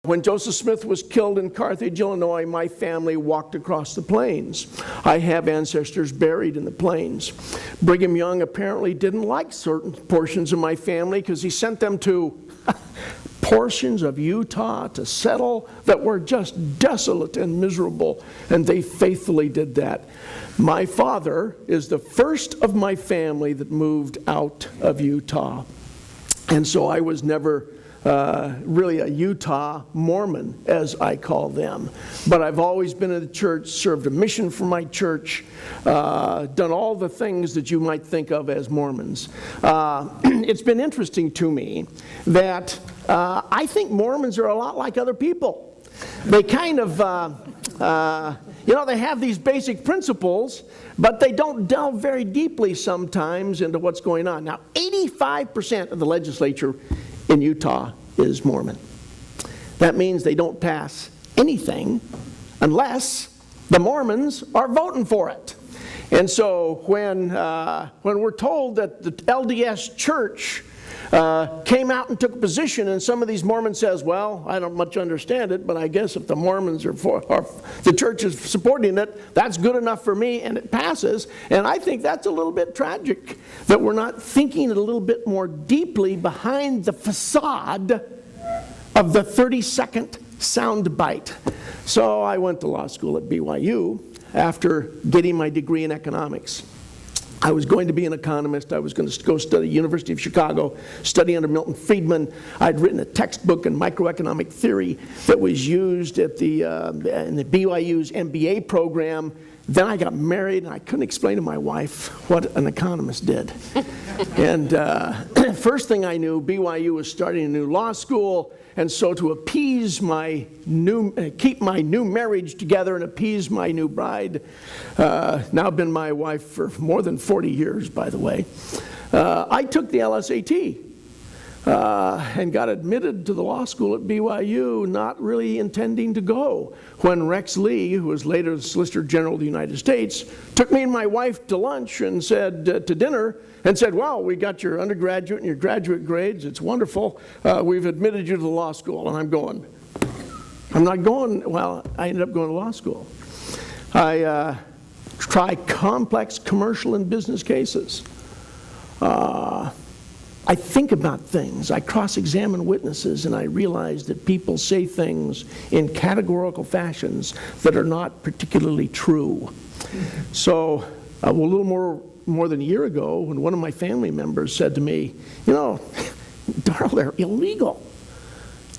When Joseph Smith was killed in Carthage, Illinois, my family walked across the plains. I have ancestors buried in the plains. Brigham Young apparently didn't like certain portions of my family because he sent them to portions of Utah to settle that were just desolate and miserable, and they faithfully did that. My father is the first of my family that moved out of Utah, and so I was never really a Utah Mormon, as I call them. But I've always been in the church, served a mission for my church, done all the things that you might think of as Mormons. It's been interesting to me that I think Mormons are a lot like other people. They kind of, they have these basic principles, but they don't delve very deeply sometimes into what's going on. Now, 85% of the legislature in Utah is Mormon. That means they don't pass anything unless the Mormons are voting for it. And so when we're told that the LDS Church came out and took a position, and some of these Mormons says, well, I don't much understand it, but I guess if the Mormons are the church is supporting it, that's good enough for me, and it passes. And I think that's a little bit tragic, that we're not thinking a little bit more deeply behind the facade of the 30-second soundbite. So I went to law school at BYU after getting my degree in economics. I was going to be an economist. I was going to go study University of Chicago, study under Milton Friedman. I'd written a textbook in microeconomic theory that was used at in the BYU's MBA program. Then I got married, and I couldn't explain to my wife what an economist did. And first thing I knew, BYU was starting a new law school, and so to appease keep my new marriage together and appease my new bride, now been my wife for more than 40 years, by the way, I took the LSAT and got admitted to the law school at BYU, not really intending to go, when Rex Lee, who was later the Solicitor General of the United States, took me and my wife to lunch and said, to dinner, and said, well, we got your undergraduate and your graduate grades. It's wonderful. We've admitted you to the law school. And I'm not going, well, I ended up going to law school. I try complex commercial and business cases. I think about things. I cross-examine witnesses, and I realize that people say things in categorical fashions that are not particularly true. So a little more than a year ago, when one of my family members said to me, Daryl, they're illegal.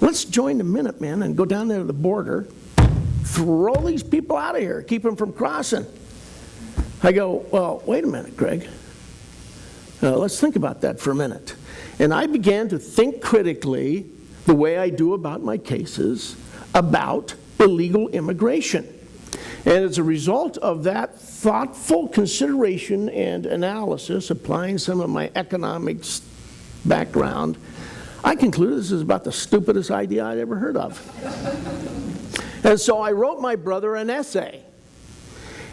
Let's join the Minutemen and go down there to the border, throw these people out of here, keep them from crossing. I go, well, wait a minute, Greg. Let's think about that for a minute. And I began to think critically, the way I do about my cases, about illegal immigration. And as a result of that thoughtful consideration and analysis, applying some of my economics background, I concluded this is about the stupidest idea I'd ever heard of. And so I wrote my brother an essay.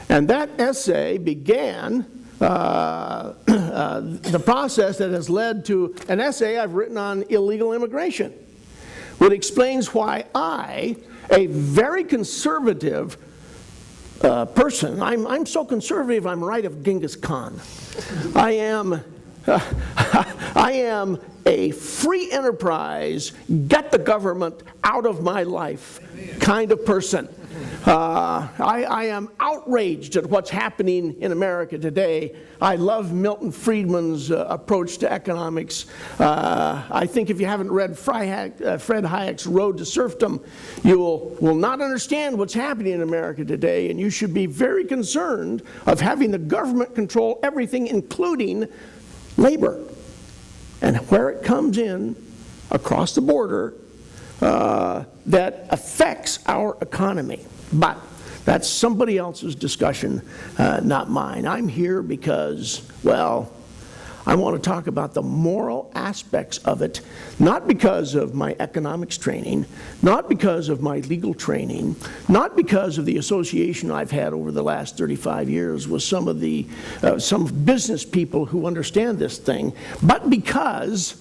And that essay began the process that has led to an essay I've written on illegal immigration, which explains why I, a very conservative person, I'm so conservative I'm right of Genghis Khan. I am a free enterprise, get the government out of my life kind of person. I am outraged at what's happening in America today. I love Milton Friedman's approach to economics. I think if you haven't read Fred Hayek's Road to Serfdom, you will not understand what's happening in America today, and you should be very concerned of having the government control everything, including labor. And where it comes in across the border that affects our economy. But that's somebody else's discussion, not mine. I'm here because, well, I want to talk about the moral aspects of it, not because of my economics training, not because of my legal training, not because of the association I've had over the last 35 years with some of the some business people who understand this thing, but because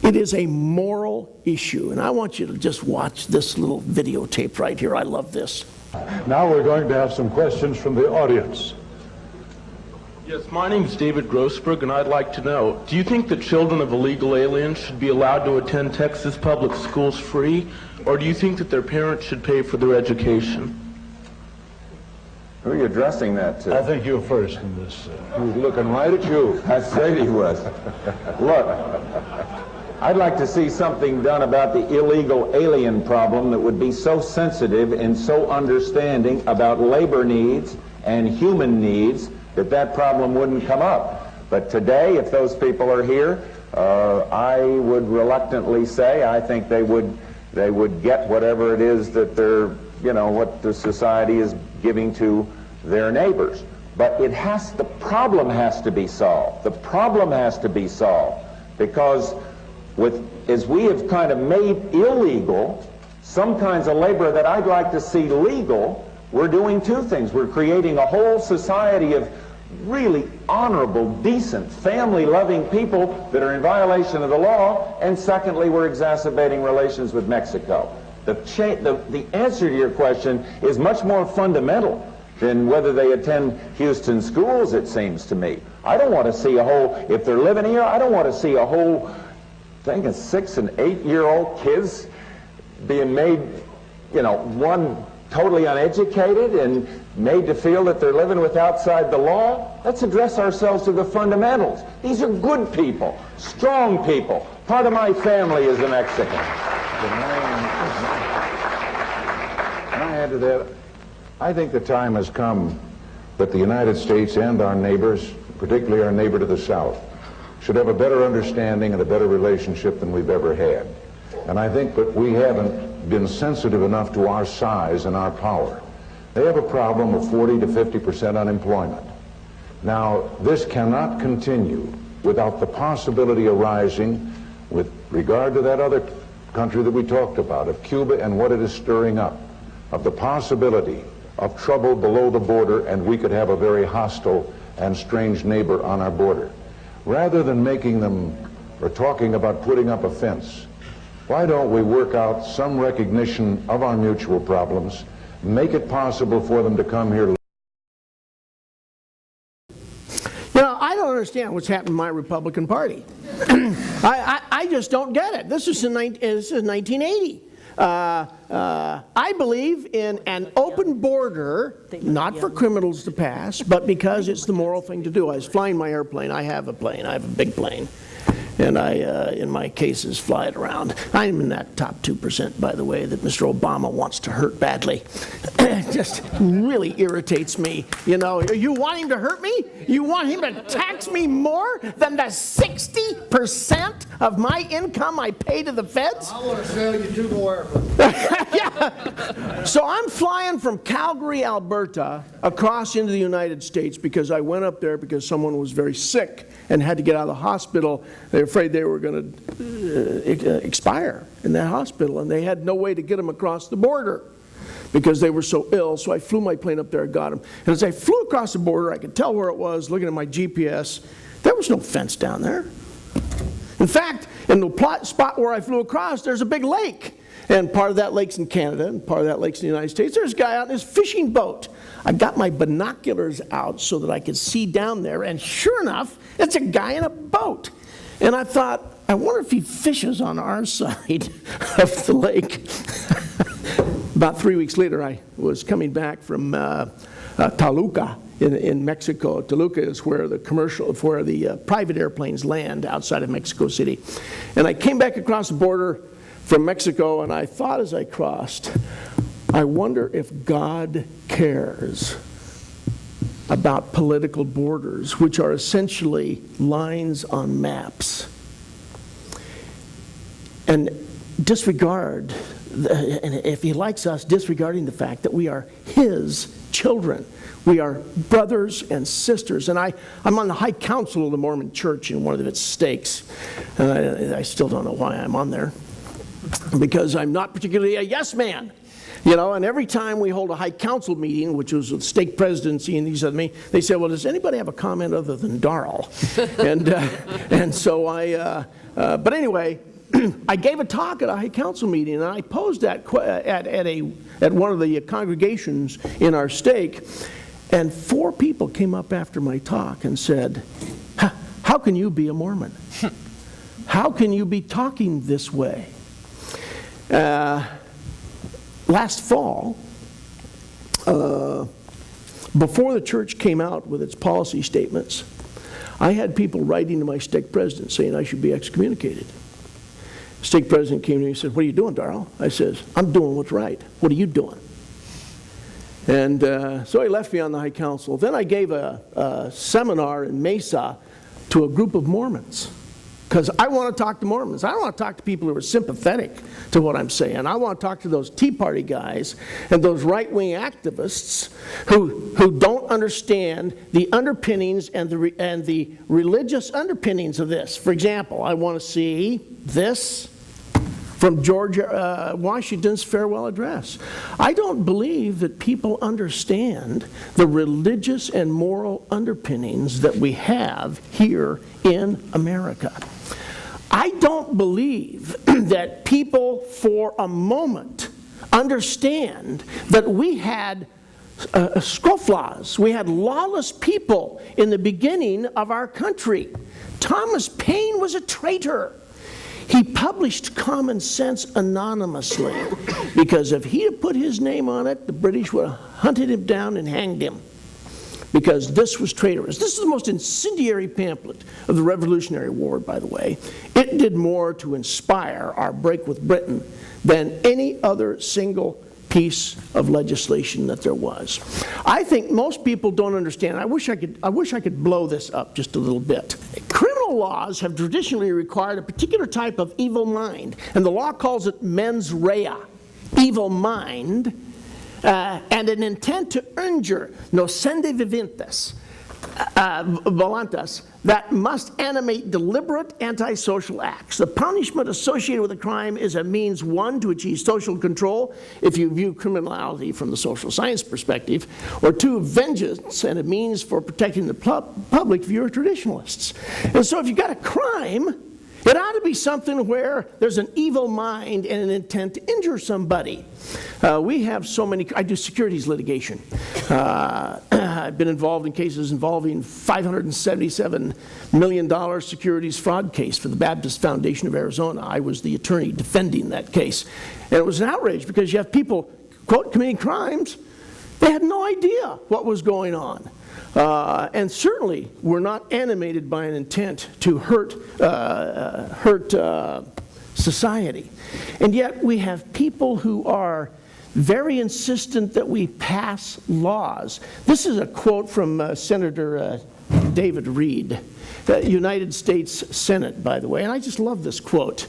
It is a moral issue, and I want you to just watch this little videotape right here. I love this. Now we're going to have some questions from the audience. Yes, my name is David Grossberg, and I'd like to know, do you think that children of illegal aliens should be allowed to attend Texas public schools free, or do you think that their parents should pay for their education? Who are you addressing that to? I think you first in this. He's looking right at you. I said he was. Look, I'd like to see something done about the illegal alien problem that would be so sensitive and so understanding about labor needs and human needs that that problem wouldn't come up. But today, if those people are here, I would reluctantly say I think they would get whatever it is that they're, what the society is giving to their neighbors. But the problem has to be solved. The problem has to be solved because as we have kind of made illegal some kinds of labor that I'd like to see legal, we're doing two things. We're creating a whole society of really honorable, decent, family-loving people that are in violation of the law, and secondly, we're exacerbating relations with Mexico. The answer to your question is much more fundamental than whether they attend Houston schools, it seems to me. I don't want to see if they're living here, I don't want to see a whole thing of 6- and 8-year-old kids being made, one totally uneducated and made to feel that they're living with outside the law. Let's address ourselves to the fundamentals. These are good people, strong people. Part of my family is a Mexican. Can I add to that? I think the time has come that the United States and our neighbors, particularly our neighbor to the south, should have a better understanding and a better relationship than we've ever had. And I think that we haven't been sensitive enough to our size and our power. They have a problem of 40 to 50% unemployment. Now, this cannot continue without the possibility arising with regard to that other country that we talked about, of Cuba and what it is stirring up, of the possibility of trouble below the border, and we could have a very hostile and strange neighbor on our border. Rather than making them or talking about putting up a fence, why don't we work out some recognition of our mutual problems, make it possible for them to come here? I don't understand what's happened in my Republican Party. I just don't get it. This is 1980. I believe in an open border, not for criminals to pass, but because it's the moral thing to do. I was flying my airplane. I have a plane. I have a big plane. And I, in my cases, fly it around. I'm in that top 2%, by the way, that Mr. Obama wants to hurt badly. It just really irritates me. You want him to hurt me? You want him to tax me more than the 60% of my income I pay to the feds? I want to sell you 2 more airplanes. Yeah. So I'm flying from Calgary, Alberta, across into the United States because I went up there because someone was very sick and had to get out of the hospital. They were afraid they were going to expire in that hospital, and they had no way to get them across the border because they were so ill. So I flew my plane up there and got them. And as I flew across the border, I could tell where it was, looking at my GPS. There was no fence down there. In fact, in the spot where I flew across, there's a big lake. And part of that lake's in Canada, and part of that lake's in the United States. There's a guy out in his fishing boat. I got my binoculars out so that I could see down there, and sure enough, it's a guy in a boat. And I thought, I wonder if he fishes on our side of the lake. About 3 weeks later, I was coming back from Toluca in Mexico. Toluca is where the private airplanes land outside of Mexico City. And I came back across the border from Mexico, and I thought as I crossed, I wonder if God cares about political borders, which are essentially lines on maps. And disregard, and if he likes us, disregarding the fact that we are his children. We are brothers and sisters. And I'm on the High Council of the Mormon Church in one of its stakes. And I still don't know why I'm on there. Because I'm not particularly a yes man. And every time we hold a High Council meeting, which was with stake presidency, and he said to me, they said, well, does anybody have a comment other than Daryl? And so but anyway, I gave a talk at a high council meeting, and I posed that at one of the congregations in our stake, and 4 people came up after my talk and said, how can you be a Mormon? How can you be talking this way? Last fall, before the church came out with its policy statements, I had people writing to my stake president saying I should be excommunicated. The stake president came to me and said, "What are you doing, Daryl?" I says, "I'm doing what's right. What are you doing?" And so he left me on the high council. Then I gave a seminar in Mesa to a group of Mormons, because I want to talk to Mormons. I don't want to talk to people who are sympathetic to what I'm saying. I want to talk to those Tea Party guys and those right-wing activists who don't understand the underpinnings and the religious underpinnings of this. For example, I want to see this from George Washington's farewell address. I don't believe that people understand the religious and moral underpinnings that we have here in America. I don't believe that people for a moment understand that we had scofflaws. We had lawless people in the beginning of our country. Thomas Paine was a traitor. He published Common Sense anonymously, because if he had put his name on it, the British would have hunted him down and hanged him, because this was traitorous. This is the most incendiary pamphlet of the Revolutionary War, by the way. It did more to inspire our break with Britain than any other single piece of legislation that there was. I think most people don't understand. I wish I could blow this up just a little bit. Criminal laws have traditionally required a particular type of evil mind, and the law calls it mens rea, evil mind, and an intent to injure, nocende viventas, volantas, that must animate deliberate antisocial acts. The punishment associated with a crime is a means, 1, to achieve social control, if you view criminality from the social science perspective, or 2, vengeance, and a means for protecting the public if you're traditionalists. And so if you've got a crime, it ought to be something where there's an evil mind and an intent to injure somebody. We have so many. I do securities litigation. I've been involved in cases involving $577 million securities fraud case for the Baptist Foundation of Arizona. I was the attorney defending that case. And it was an outrage, because you have people, quote, committing crimes. They had no idea what was going on. And certainly were not animated by an intent to hurt society. And yet we have people who are very insistent that we pass laws. This is a quote from Senator David Reed, the United States Senate, by the way, and I just love this quote.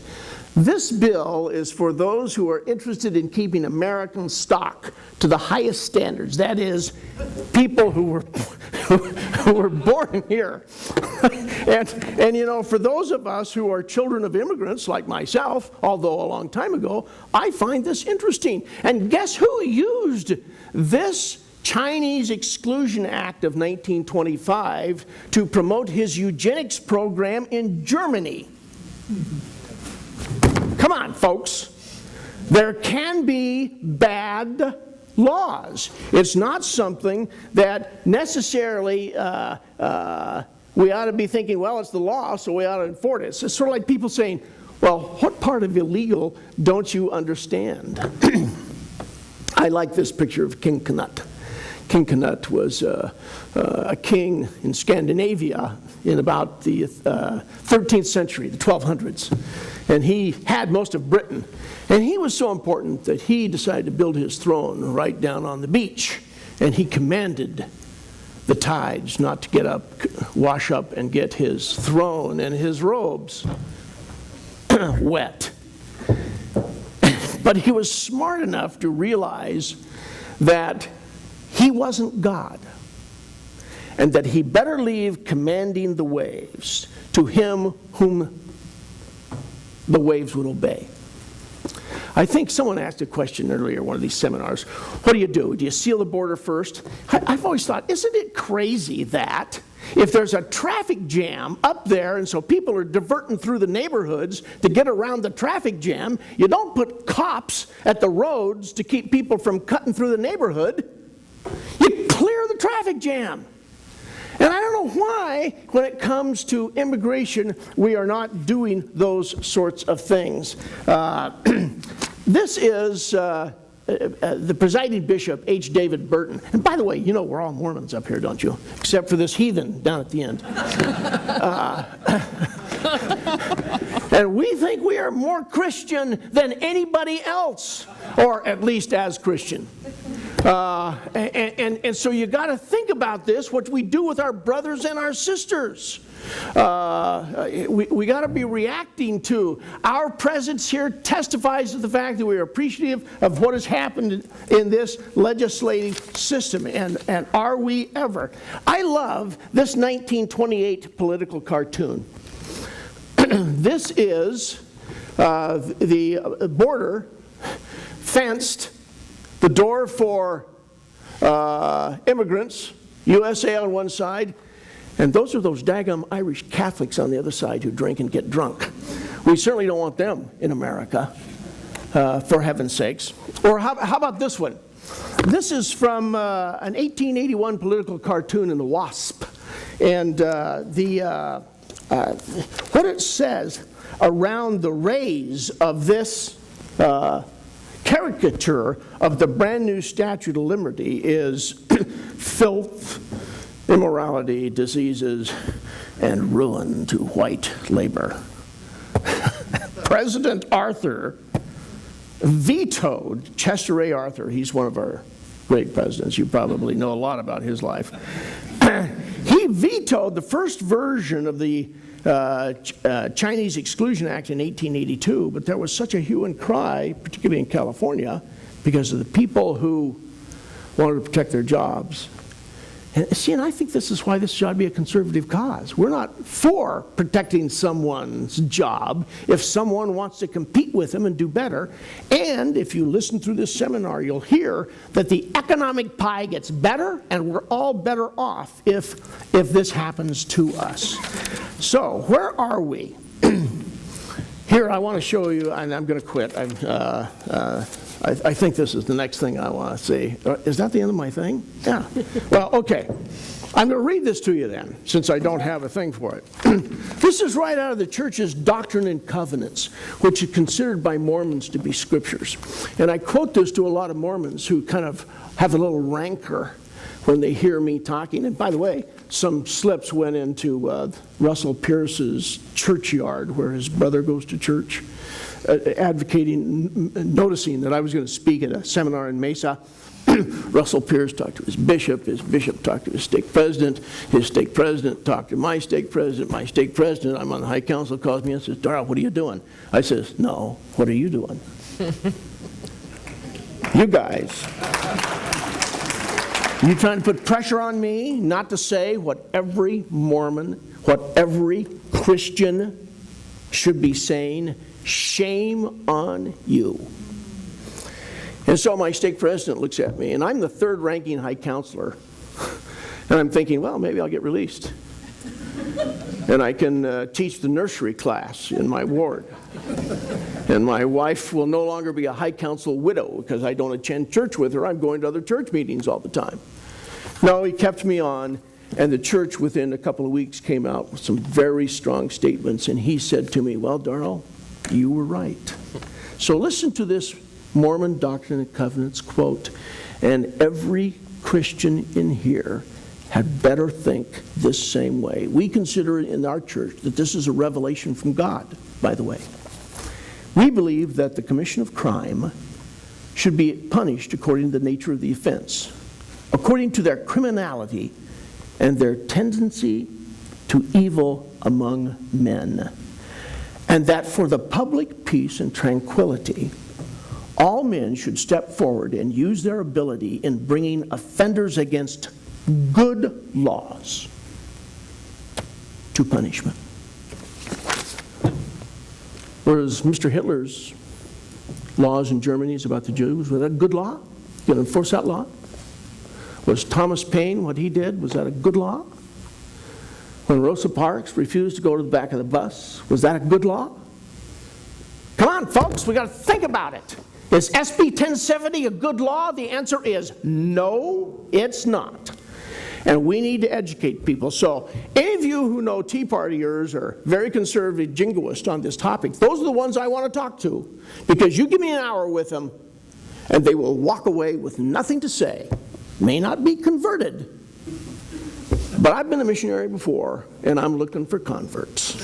"This bill is for those who are interested in keeping American stock to the highest standards." That is, people who were born here. and you know, for those of us who are children of immigrants like myself, although a long time ago, I find this interesting. And guess who used this Chinese Exclusion Act of 1925 to promote his eugenics program in Germany? Come on, folks. There can be bad laws. It's not something that necessarily we ought to be thinking, well, it's the law, so we ought to enforce it. It's sort of like people saying, well, what part of illegal don't you understand? I like this picture of King Canute. King Canute was a king in Scandinavia in about the 13th century, the 1200s. And he had most of Britain. And he was so important that he decided to build his throne right down on the beach. And he commanded the tides not to get up, wash up, and get his throne and his robes wet. But he was smart enough to realize that he wasn't God, and that he better leave commanding the waves to him whom the waves would obey. I think someone asked a question earlier in one of these seminars. What do? Do you seal the border first? I've always thought, isn't it crazy that If there's a traffic jam up there, and so people are diverting through the neighborhoods to get around the traffic jam, you don't put cops at the roads to keep people from cutting through the neighborhood. You clear the traffic jam. And I don't know why, when it comes to immigration, we are not doing those sorts of things. This is the presiding bishop, H. David Burton. And by the way, you know we're all Mormons up here, don't you? Except for this heathen down at the end. And we think we are more Christian than anybody else, or at least as Christian. And so you got to think about this, what we do with our brothers and our sisters. We got to be reacting to. Our presence here testifies to the fact that we are appreciative of what has happened in this legislative system. And are we ever? I love this 1928 political cartoon. This is the border fenced, the door for immigrants, USA on one side, and those are those daggum Irish Catholics on the other side who drink and get drunk. We certainly don't want them in America, for heaven's sakes. Or how about this one? This is from an 1881 political cartoon in the Wasp. And what it says around the rays of this caricature of the brand new Statue of Liberty is filth, immorality, diseases, and ruin to white labor. President Arthur vetoed, Chester A. Arthur, he's one of our great presidents, you probably know a lot about his life. He vetoed the first version of the Chinese Exclusion Act in 1882, but there was such a hue and cry, particularly in California, because of the people who wanted to protect their jobs. And I think this is why this should be a conservative cause. We're not for protecting someone's job if someone wants to compete with them and do better. And if you listen through this seminar, you'll hear that the economic pie gets better, and we're all better off if this happens to us. So, where are we? Here, I want to show you, and I'm going to quit. I think this is the next thing I want to see. Is that the end of my thing? Yeah. Well, okay. I'm going to read this to you then, since I don't have a thing for it. This is right out of the church's Doctrine and Covenants, which is considered by Mormons to be scriptures. And I quote this to a lot of Mormons who kind of have a little rancor when they hear me talking. And by the way, some slips went into Russell Pierce's churchyard where his brother goes to church, noticing that I was going to speak at a seminar in Mesa. Russell Pierce talked to his bishop talked to his stake president talked to my stake president, I'm on the high council, calls me and says, Daryl, what are you doing? I says, no, what are you doing? You guys. You trying to put pressure on me not to say what every Mormon, what every Christian should be saying? Shame on you. And so my stake president looks at me, and I'm the third ranking high counselor. And I'm thinking, well, maybe I'll get released. And I can teach the nursery class in my ward. And my wife will no longer be a high council widow because I don't attend church with her. I'm going to other church meetings all the time. No, he kept me on, and the church within a couple of weeks came out with some very strong statements. And he said to me, well, Daryl, you were right. So listen to this Mormon Doctrine and Covenants quote. And every Christian in here had better think this same way. We consider it in our church that this is a revelation from God, by the way. We believe that the commission of crime should be punished according to the nature of the offense, according to their criminality and their tendency to evil among men. And that for the public peace and tranquility, all men should step forward and use their ability in bringing offenders against good laws to punishment. Whereas Mr. Hitler's laws in Germany is about the Jews, was that a good law? You can enforce that law? Was Thomas Paine, what he did, was that a good law? when Rosa Parks refused to go to the back of the bus? Was that a good law? Come on, folks, we got to think about it. Is SB 1070 a good law? The answer is no, it's not. And we need to educate people. So any of you who know Tea Partiers or very conservative jingoists on this topic, those are the ones I want to talk to. Because you give me an hour with them, and they will walk away with nothing to say. May not be converted. But I've been a missionary before, and I'm looking for converts.